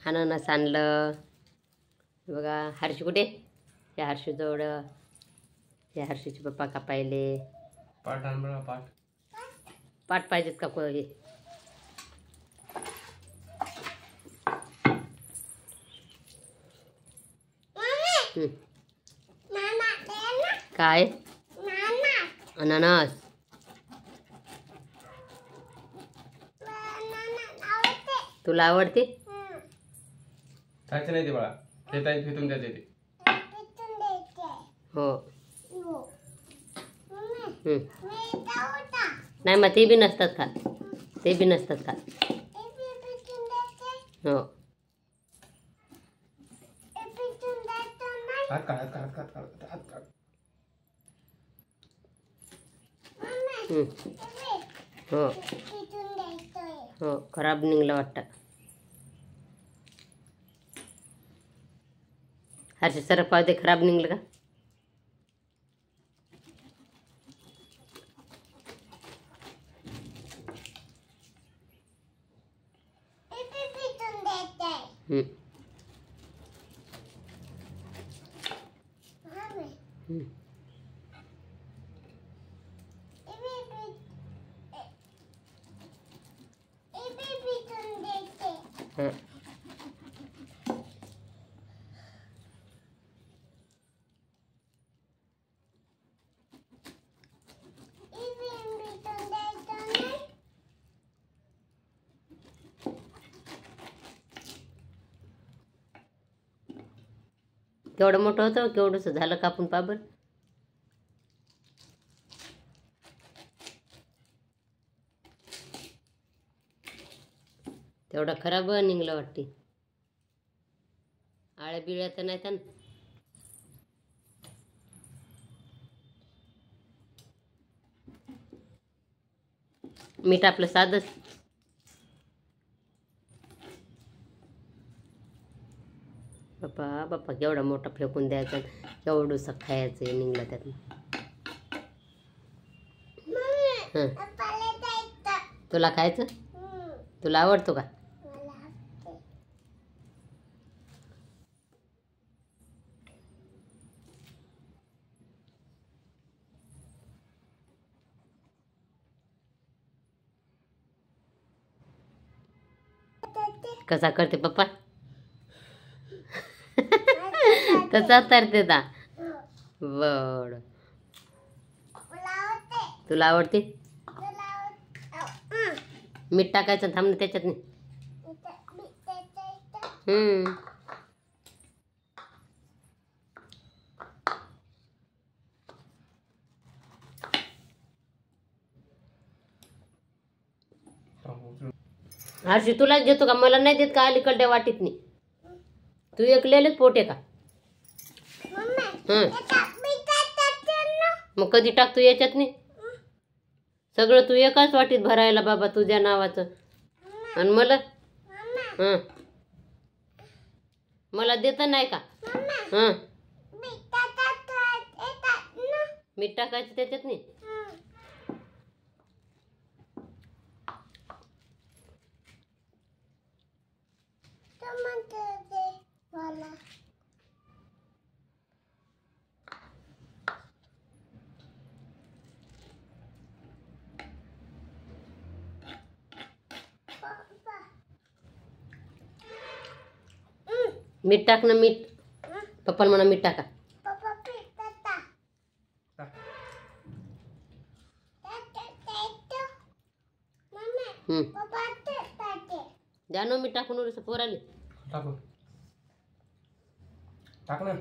अननस आणलं बघा. हर्षी कुठे? त्या हर्षीजवळ. त्या हर्षीचे पप्पा कापायले. पाट आण बघा. पाट पाट पाहिजेत का कोणी? काय? अननस. तुला आवडते? खायचं नाही ते बाळा. खेळता फेकून द्यायचे ते. हो. नाही मग ते बी नसतात खात. ते बी नसतात खात. हो. हात काढ. हात काढ. हात काढ. हात काढ. हो हो. खराब निघलं वाटतं. हर्षी सरक पाव दे. खराब निघलं का? केवढं मोठं होतं. केवढंसं झालं कापून पाबर. तेवढं खराब निघलं वाटते. आळ्या बिळ्या तर नाही. त्यानं मीठ आपलं साधंच. बाप्पा बाप्पा केवढा मोठा फेकून द्यायचा. केवढंसं खायचं निघलं त्यातनं. तुला खायचं? तुला आवडतो का? कसा करते पप्पा? तसा तरते ता. बरं. तुला आवडते? मीठ टाकायचं. थांब ना त्याच्यात नाही. हर्षी तुलाच घेतो का? मला नाही देत का? अलीकडल्या वाटीत नाही. तू एकलेलेच पोटे का? मग कधी टाकतो याच्यात नाही? सगळं तू एकाच वाटीत भरायला बाबा तुझ्या नावाचं. आणि मला देत नाही का? मीठ टाकायचं त्याच्यात नाही. मीठ टाक ना. मीठ. पप्पाला म्हणा मीठ टाका. द्या ना मीठ टाकून पोराले. टाक ना.